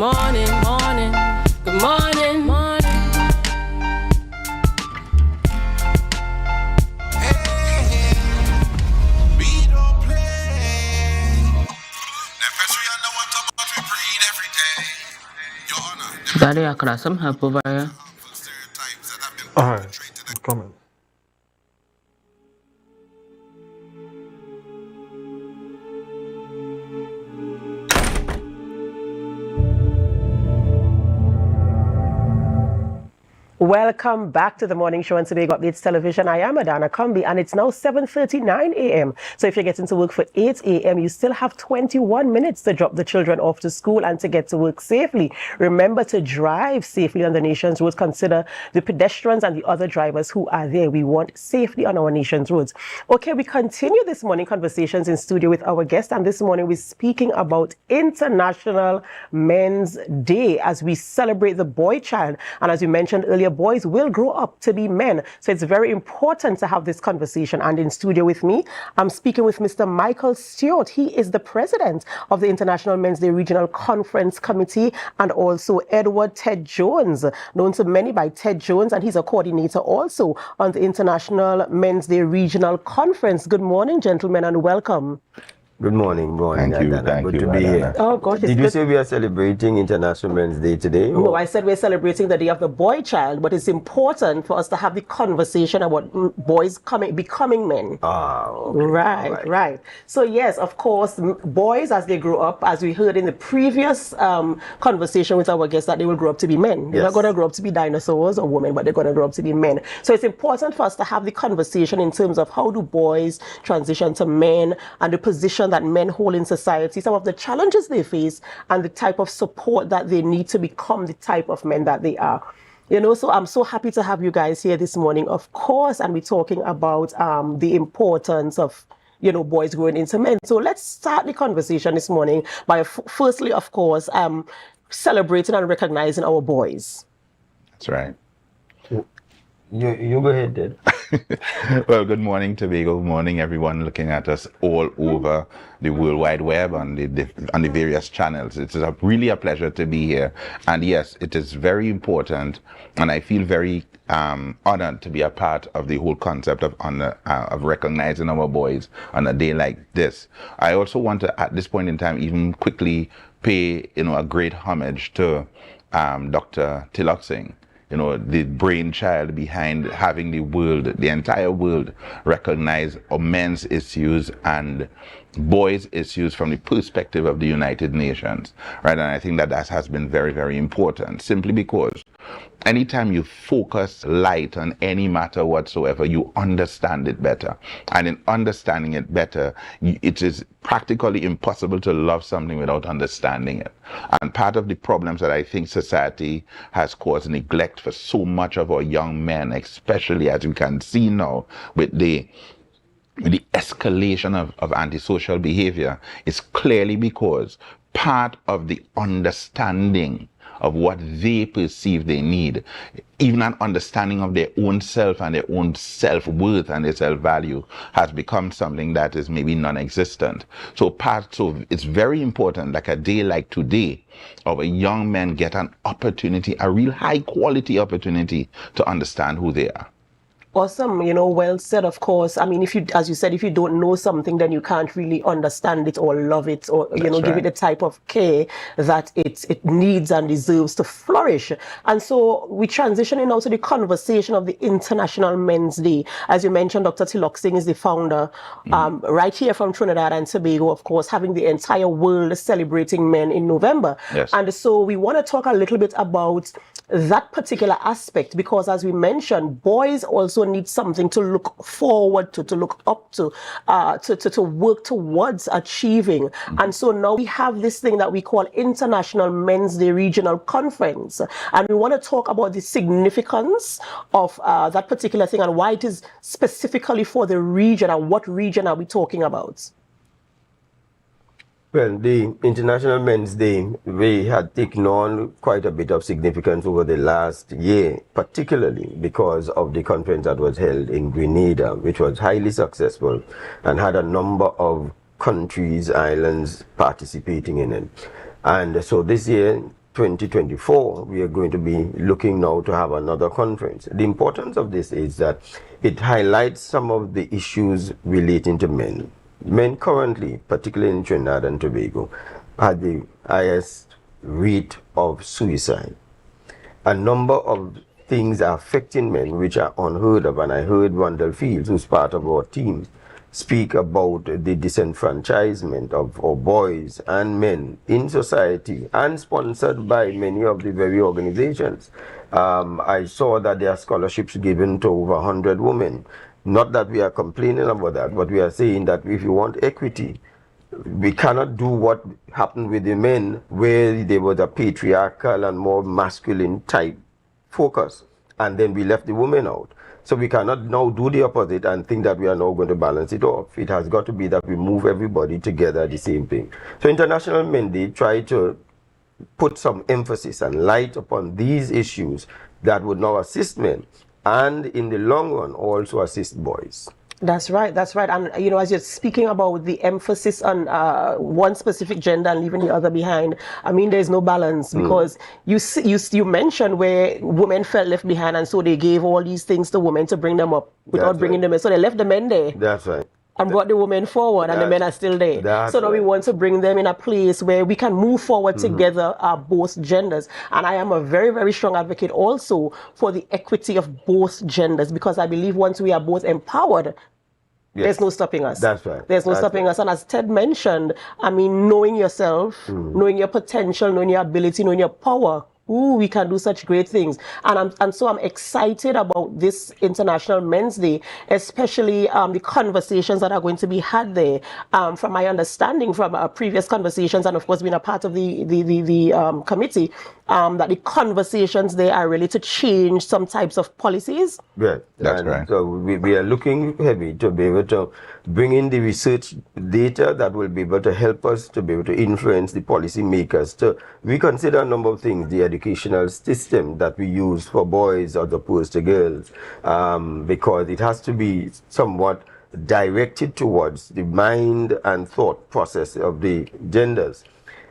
morning, morning, good morning, morning. Daddy, I could have some help over here. Alright, I'm coming. Welcome back to the morning show on Tobago Updates Television. I am Adanna Combie, and it's now 7:39 a.m. So if you're getting to work for 8 a.m., you still have 21 minutes to drop the children off to school and to get to work safely. Remember to drive safely on the nation's roads. Consider the pedestrians and the other drivers who are there. We want safety on our nation's roads. Okay, we continue this morning conversations in studio with our guest, and this morning we're speaking about International Men's Day as we celebrate the boy child. And as you mentioned earlier, boys will grow up to be men. So it's very important to have this conversation. And in studio with me, I'm speaking with Mr. Michael Stewart. He is the president of the International Men's Day Regional Conference Committee, and also Edward Ted Jones, known to many by Ted Jones, and he's a coordinator also on the International Men's Day Regional Conference. Good morning, gentlemen, and welcome. Good morning, Thank you, Adanna. Good to be Adanna. here. Oh gosh, Did you say we are celebrating International Men's Day today? No, I said we're celebrating the Day of the Boy Child, but it's important for us to have the conversation about boys becoming men. Okay. Right. So yes, of course, boys as they grow up, as we heard in the previous conversation with our guests, that they will grow up to be men. They're not going to grow up to be dinosaurs or women, but they're going to grow up to be men. So it's important for us to have the conversation in terms of how do boys transition to men and the position that men hold in society, some of the challenges they face, and the type of support that they need to become the type of men that they are. So I'm so happy to have you guys here this morning, of course, and we're talking about the importance of boys growing into men. So let's start the conversation this morning by firstly, of course, celebrating and recognizing our boys. That's right. You go ahead, Ted. Well, good morning, Tobago. Good morning, everyone looking at us all over the World Wide Web on the various channels. It's really a pleasure to be here. And yes, it is very important, and I feel very honored to be a part of the whole concept of recognizing our boys on a day like this. I also want to, at this point in time, even quickly pay a great homage to Dr. Tilak Singh. The brainchild behind having the entire world recognize men's issues and boys' issues from the perspective of the United Nations, right? And I think that has been very, very important, simply because anytime you focus light on any matter whatsoever, you understand it better. And in understanding it better, it is practically impossible to love something without understanding it. And part of the problems that I think society has caused neglect for so much of our young men, especially as we can see now with the escalation of antisocial behavior, is clearly because part of the understanding of what they perceive they need, even an understanding of their own self and their own self-worth and their self-value, has become something that is maybe non-existent. So it's very important, like a day like today, our young men get an opportunity, a real high-quality opportunity to understand who they are. Awesome, well said, of course. I mean, as you said, if you don't know something, then you can't really understand it or love it or, give it the type of care that it needs and deserves to flourish. And so we transition now to the conversation of the International Men's Day. As you mentioned, Dr. Tilak Singh is the founder, right here from Trinidad and Tobago, of course, having the entire world celebrating men in November. Yes. And so we want to talk a little bit about that particular aspect, because as we mentioned, boys also need something to look forward to look up to work towards achieving. And so now we have this thing that we call International Men's Day Regional Conference, and we want to talk about the significance of that particular thing and why it is specifically for the region, and what region are we talking about? Well, the International Men's Day, we had taken on quite a bit of significance over the last year, particularly because of the conference that was held in Grenada, which was highly successful and had a number of countries, islands participating in it. And so this year, 2024, we are going to be looking now to have another conference. The importance of this is that it highlights some of the issues relating to men. Men currently, particularly in Trinidad and Tobago, have the highest rate of suicide. A number of things are affecting men which are unheard of, and I heard Randall Fields, who's part of our team, speak about the disenfranchisement of our boys and men in society, and sponsored by many of the very organizations. I saw that there are scholarships given to over 100 women. Not that we are complaining about that, but we are saying that if you want equity, we cannot do what happened with the men, where there was a patriarchal and more masculine type focus, and then we left the women out. So we cannot now do the opposite and think that we are now going to balance it off. It has got to be that we move everybody together, the same thing. So International Men Day try to put some emphasis and light upon these issues that would now assist men, and in the long run also assist boys. That's right. And, you know, as you're speaking about the emphasis on one specific gender and leaving the other behind, I mean, there's no balance, because you mentioned where women felt left behind, and so they gave all these things to women to bring them up without bringing them in. So they left the men there. That's right. And brought the women forward, and the men are still there. So now we want to bring them in a place where we can move forward together, both genders. And I am a very, very strong advocate also for the equity of both genders, because I believe once we are both empowered, there's no stopping us. That's right. There's no stopping us. And as Ted mentioned, I mean, knowing yourself, knowing your potential, knowing your ability, knowing your power, we can do such great things. And so I'm excited about this International Men's Day, especially the conversations that are going to be had there. From my understanding from previous conversations, and of course being a part of the committee, that the conversations there are really to change some types of policies. Right. That's right. So we are looking heavy to be able to bring in the research data that will be able to help us to be able to influence the policy makers to reconsider a number of things, the educational system that we use for boys as opposed to girls, because it has to be somewhat directed towards the mind and thought process of the genders.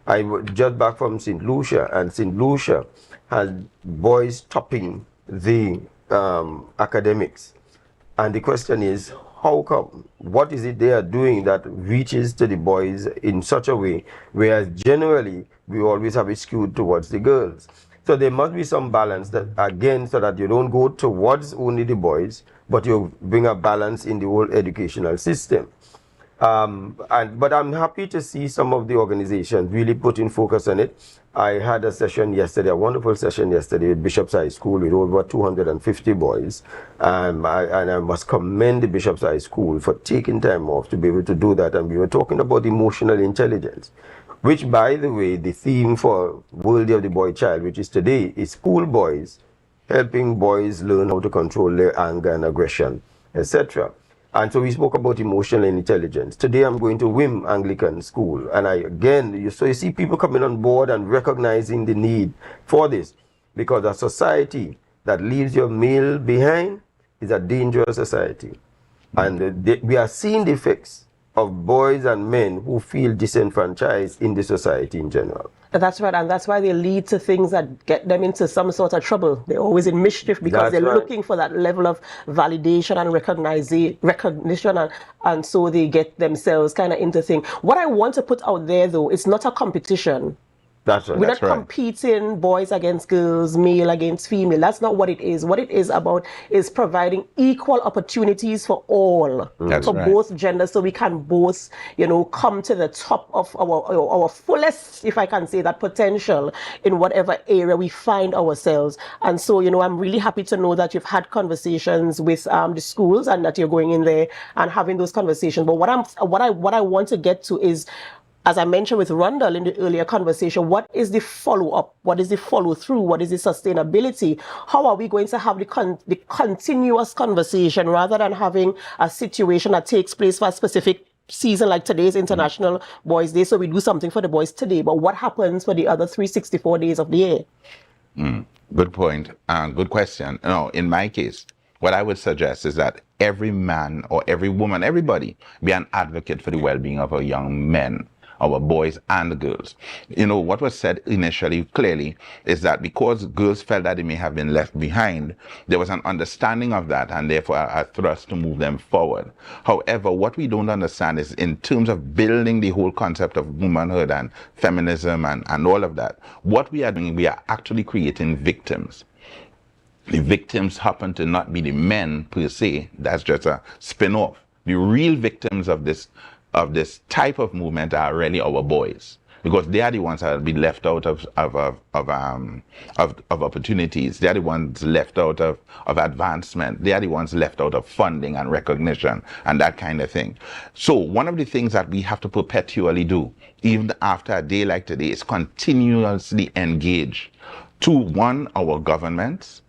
I was just back from St. Lucia, and St. Lucia has boys topping the academics. And the question is, how come? What is it they are doing that reaches to the boys in such a way, whereas generally we always have it skewed towards the girls? So there must be some balance, that again, so that you don't go towards only the boys, but you bring a balance in the whole educational system. But I'm happy to see some of the organizations really putting focus on it. I had a session yesterday, a wonderful session yesterday at Bishop's High School with over 250 boys. And I must commend the Bishop's High School for taking time off to be able to do that. And we were talking about emotional intelligence, which, by the way, the theme for World Day of the Boy Child, which is today, is school boys, helping boys learn how to control their anger and aggression, etc. And so we spoke about emotional intelligence. Today I'm going to Wim Anglican School, and you see people coming on board and recognizing the need for this, because a society that leaves your male behind is a dangerous society. And we are seeing the effects of boys and men who feel disenfranchised in the society in general. That's right, and that's why they lead to things that get them into some sort of trouble. They're always in mischief because they're looking for that level of validation and recognition, and so they get themselves kind of into things. What I want to put out there, though, it's not a competition. That's right. We're not competing boys against girls, male against female. That's not what it is. What it is about is providing equal opportunities for all, for both genders, so we can both, come to the top of our fullest, if I can say that, potential in whatever area we find ourselves. And so, I'm really happy to know that you've had conversations with the schools, and that you're going in there and having those conversations. But what I want to get to is, as I mentioned with Rundle in the earlier conversation, what is the follow-up? What is the follow-through? What is the sustainability? How are we going to have the continuous conversation, rather than having a situation that takes place for a specific season like today's International Boys Day? So we do something for the boys today, but what happens for the other 364 days of the year? Good point. Good question. No, in my case, what I would suggest is that every man or every woman, everybody, be an advocate for the well-being of our young men. our boys and girls. You know, what was said initially clearly is that because girls felt that they may have been left behind, there was an understanding of that and therefore a thrust to move them forward. However, what we don't understand is in terms of building the whole concept of womanhood and feminism and all of that, what we are doing, we are actually creating victims. The victims happen to not be the men per se. That's just a spin-off. The real victims of this type of movement are really our boys, because they are the ones that will be left out of opportunities. They are the ones left out of advancement. They are the ones left out of funding and recognition and that kind of thing. So one of the things that we have to perpetually do, even after a day like today, is continuously engage to, one, our governments,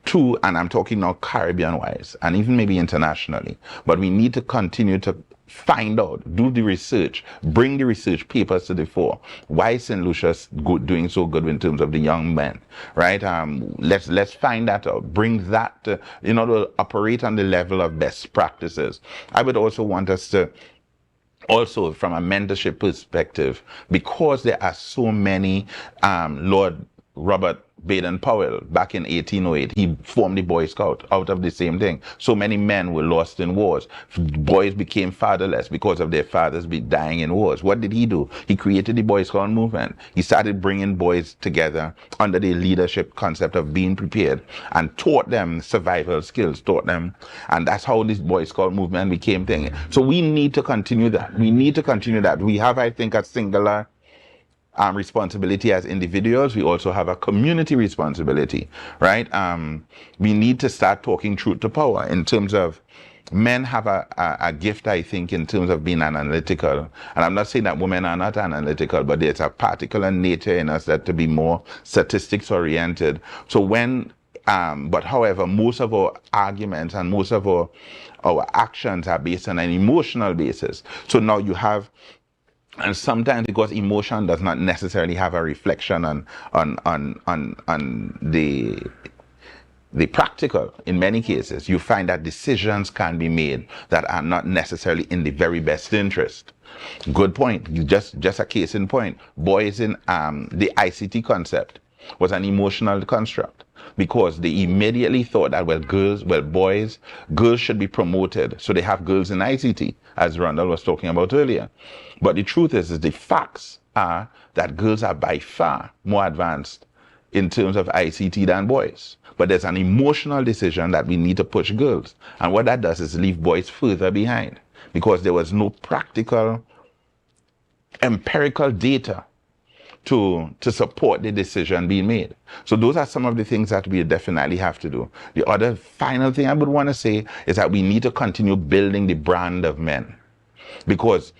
two, and I'm talking now Caribbean-wise, and even maybe internationally, but we need to continue to find out, do the research, bring the research papers to the fore. Why is St. Lucia's doing so good in terms of the young men, right? Let's find that out, bring that to, to operate on the level of best practices. I would also want us to also, from a mentorship perspective, because there are so many, Lord Robert Baden-Powell, back in 1808, he formed the Boy Scout out of the same thing. So many men were lost in wars. Boys became fatherless because of their fathers dying in wars. What did he do? He created the Boy Scout movement. He started bringing boys together under the leadership concept of being prepared and taught them survival skills, and that's how this Boy Scout movement became thing. So we need to continue that. We have, I think, a singular responsibility as individuals. We also have a community responsibility, right? We need to start talking truth to power in terms of men have a gift, I think, in terms of being analytical. And I'm not saying that women are not analytical, but there's a particular nature in us that to be more statistics oriented. So but however, most of our arguments and most of our actions are based on an emotional basis. So now you have, and sometimes because emotion does not necessarily have a reflection on the practical, in many cases, you find that decisions can be made that are not necessarily in the very best interest. Good point. Just a case in point. Boys in the ICT concept was an emotional construct, because they immediately thought that, girls should be promoted, so they have girls in ICT, as Randall was talking about earlier. But the truth is the facts are that girls are by far more advanced in terms of ICT than boys. But there's an emotional decision that we need to push girls. And what that does is leave boys further behind, because there was no practical, empirical data to support the decision being made. So those are some of the things that we definitely have to do. The other final thing I would want to say is that we need to continue building the brand of men, because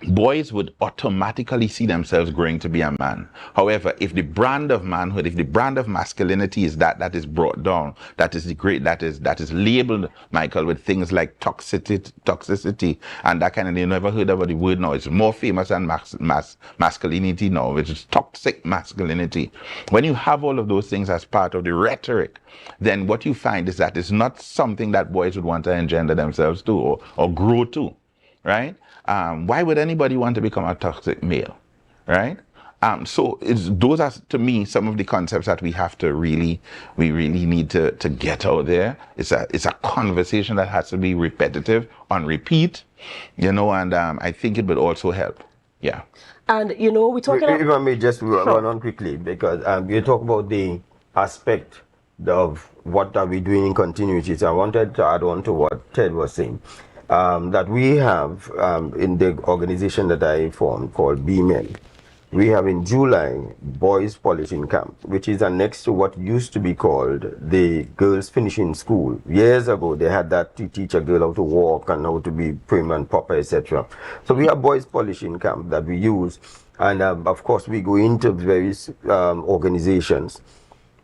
boys would automatically see themselves growing to be a man. However, if the brand of manhood, if the brand of masculinity is that is brought down, that is labeled, Michael, with things like toxicity and that kind of, you never heard about the word now. It's more famous than masculinity now, which is toxic masculinity. When you have all of those things as part of the rhetoric, then what you find is that it's not something that boys would want to engender themselves to or grow to, right? Why would anybody want to become a toxic male, right? So those are, to me, some of the concepts that we really need to get out there. It's a conversation that has to be repetitive, on repeat, and I think it would also help. Yeah. And we're talking If I may just run on quickly, because you talk about the aspect of what are we doing in continuity. So I wanted to add on to what Ted was saying. That we have in the organization that I formed called B-Men, we have in July Boys Polishing Camp, which is next to what used to be called the Girls Finishing School. Years ago, they had that to teach a girl how to walk and how to be prim and proper, etc. So we have Boys Polishing Camp that we use, and of course we go into various organizations.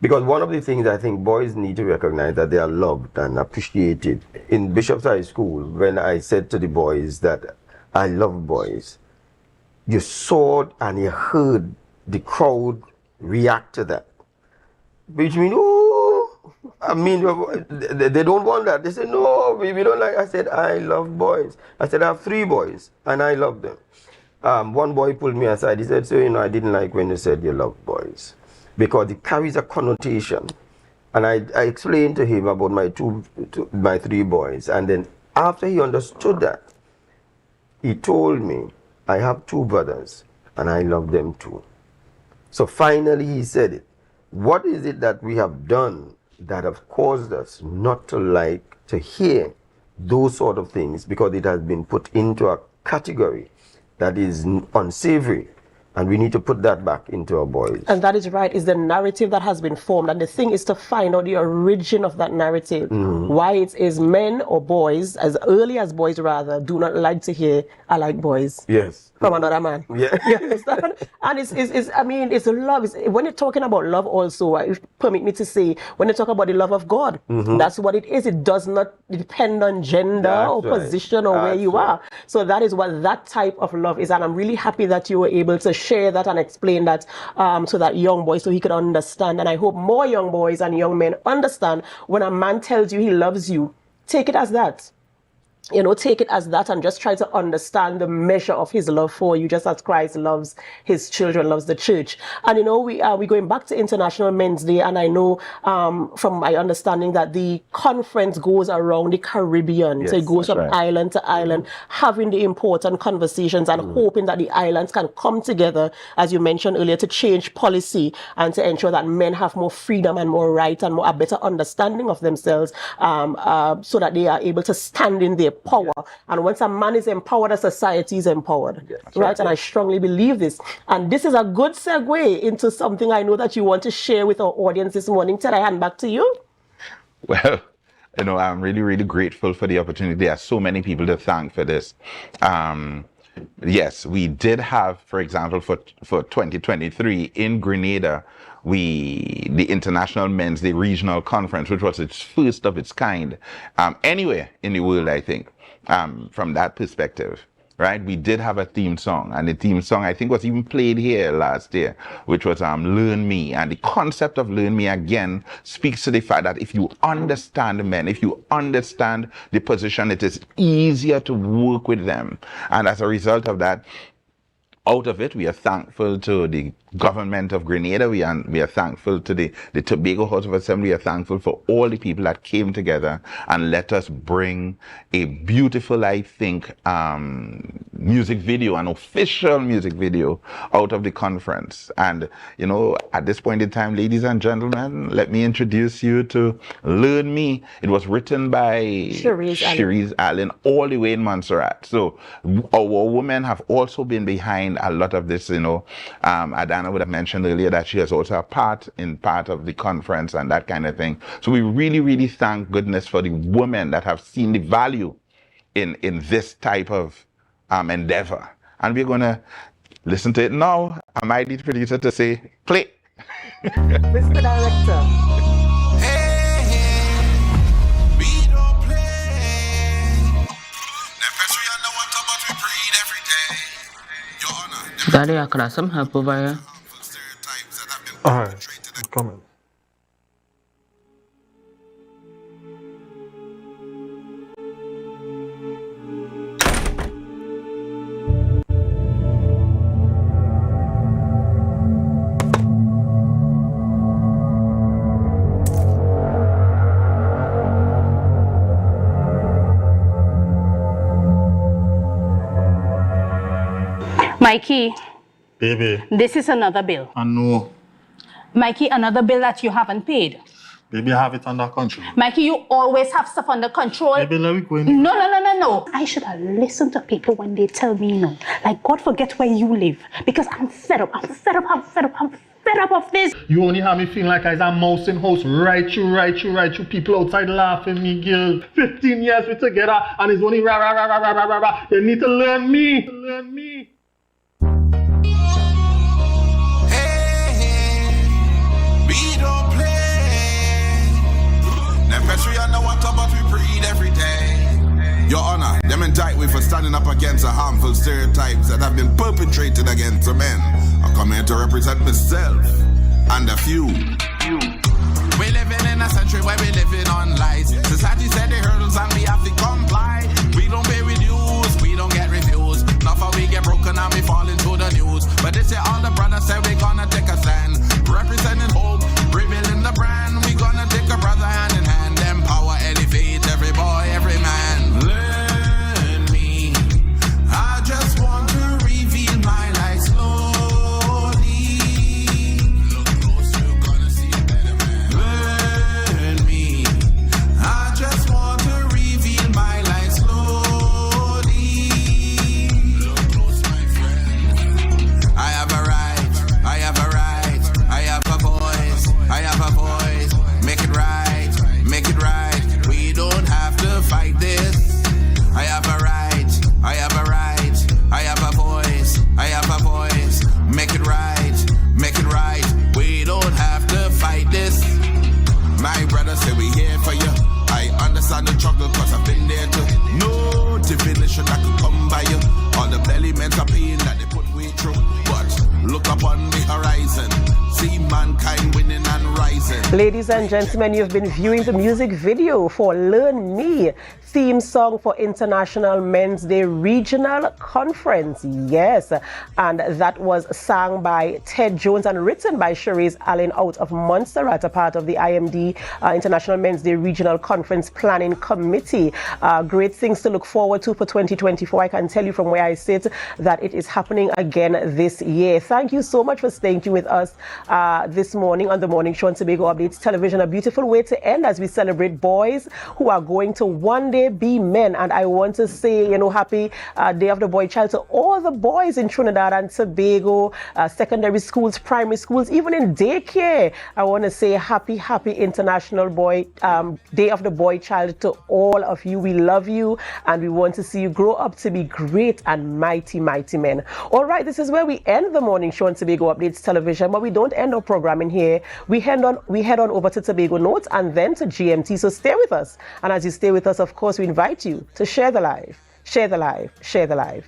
Because one of the things I think boys need to recognize that they are loved and appreciated. In Bishop's High School, when I said to the boys that I love boys, you saw and you heard the crowd react to that. Which means, they don't want that. They said, no, we don't like. I said, I love boys. I said, I have 3 boys and I love them. one boy pulled me aside. He said, so, you know, I didn't like when you said you love boys because it carries a connotation. And I explained to him about my 3 boys. And then after he understood that, he told me, I have 2 brothers and I love them too. So finally he said it. What is it that we have done that have caused us not to like to hear those sort of things, because it has been put into a category that is unsavory, and we need to put that back into our boys. And that is right, is the narrative that has been formed, and the thing is to find out the origin of that narrative. Why it is men or boys, as early as boys rather, do not like to hear, I like boys. Yes. From another man. Yeah. You understand? And it's love. When you're talking about love also, permit me to say, when you talk about the love of God, that's what it is. It does not depend on gender or position or where you are. So that is what that type of love is. And I'm really happy that you were able to share that and explain that to that young boy so he could understand. And I hope more young boys and young men understand when a man tells you he loves you, take it as that. You know, take it as that and just try to understand the measure of his love for you, just as Christ loves his children, loves the church. And, you know, we're going back to International Men's Day. And I know from my understanding that the conference goes around the Caribbean. Yes, so it goes from island to island, having the important conversations and hoping that the islands can come together, as you mentioned earlier, to change policy and to ensure that men have more freedom and more right and a better understanding of themselves so that they are able to stand in their power. And once a man is empowered, a society is empowered. Right? And I strongly believe this. And this is a good segue into something I know that you want to share with our audience this morning. Ted, I hand back to you. Well, you know, I'm really, really grateful for the opportunity. There are so many people to thank for this. Yes, we did have, for example, for 2023 in Grenada, the International Men's Day Regional Conference, which was its first of its kind anywhere in the world, I think, from that perspective. Right, we did have a theme song, and the theme song I think was even played here last year, which was Learn Me. And the concept of Learn Me again speaks to the fact that if you understand men, if you understand the position, it is easier to work with them. And as a result of that, out of it, we are thankful to the government of Grenada. We are thankful to the Tobago House of Assembly. We are thankful for all the people that came together and let us bring a beautiful, I think, music video, an official music video out of the conference. And, you know, at this point in time, ladies and gentlemen, let me introduce you to Learn Me. It was written by Cherise Allen, all the way in Montserrat. So our women have also been behind a lot of this, you know. Adanna would have mentioned earlier that she has also a part of the conference and that kind of thing. So we really, really thank goodness for the women that have seen the value in this type of endeavor. And we're going to listen to it now. I might need the producer to say, play. Mr. Director. Daddy, I could have some help over here. Alright, I'm coming. Mikey, Baby, this is another bill. I know. Mikey, another bill that you haven't paid. Baby, I have it under control. Mikey, you always have stuff under control. Baby, let me go in. No. I should have listened to people when they tell me no. Like, God forget where you live. Because I'm fed up of this. You only have me feeling like I'm a mouse in house. Right you. People outside laughing me, girl. 15 years we together and it's only rah. You need to learn me. We don't play. Them pressure you know what but we breathe every day. Your Honor, them indict we for standing up against the harmful stereotypes that have been perpetrated against the men. I come here to represent myself and a few. We living in a century where we living on lies. Society said the hurdles and we have to comply. We don't pay with dues, we don't get reviews. Not for we get broken falling and we falling to the news. But this year all the brothers say we gonna take a stand. Representing home, rebuilding the brand. We gonna take a brother hand in hand. Empower, elevate every boy, every man. Learn me. I just want to reveal my life slowly. Look close, you're gonna see a better man. Learn me. I just want to reveal my life slowly. Look close, my friend. I have a right, I have a right, I have a voice, I have a voice. Make it right, make it right. We don't have to fight this. I have a right, I have a right, I have a voice, I have a voice. Make it right, make it right. We don't have to fight this. My brother say we here for you. I understand the struggle cause I've been there too. No definition that could come by you. All the belly men are pain that they put way through. But look upon the horizon. See mankind winning and rising. Ladies and gentlemen, you've been viewing the music video for Learn Me, theme song for International Men's Day Regional Conference. Yes, and that was sung by Ted Jones and written by Cherise Allen out of Montserrat, a part of the IMD International Men's Day Regional Conference Planning Committee. Great things to look forward to for 2024. I can tell you from where I sit that it is happening again this year. Thank you so much for staying tuned with us this morning on the Morning Show on Tobago Updates Television. A beautiful way to end as we celebrate boys who are going to one day be men. And I want to say, happy Day of the Boy Child to all the boys in Trinidad and Tobago, secondary schools, primary schools, even in daycare. I want to say happy International Day of the Boy Child to all of you. We love you and we want to see you grow up to be great and mighty men. All right, this is where we end the Morning Show on Tobago Updates Television, but we don't end our programming here. We head on over to Tobago Notes and then to GMT, so stay with us. And as you stay with us, of course, we invite you to share the live, share the live, share the live.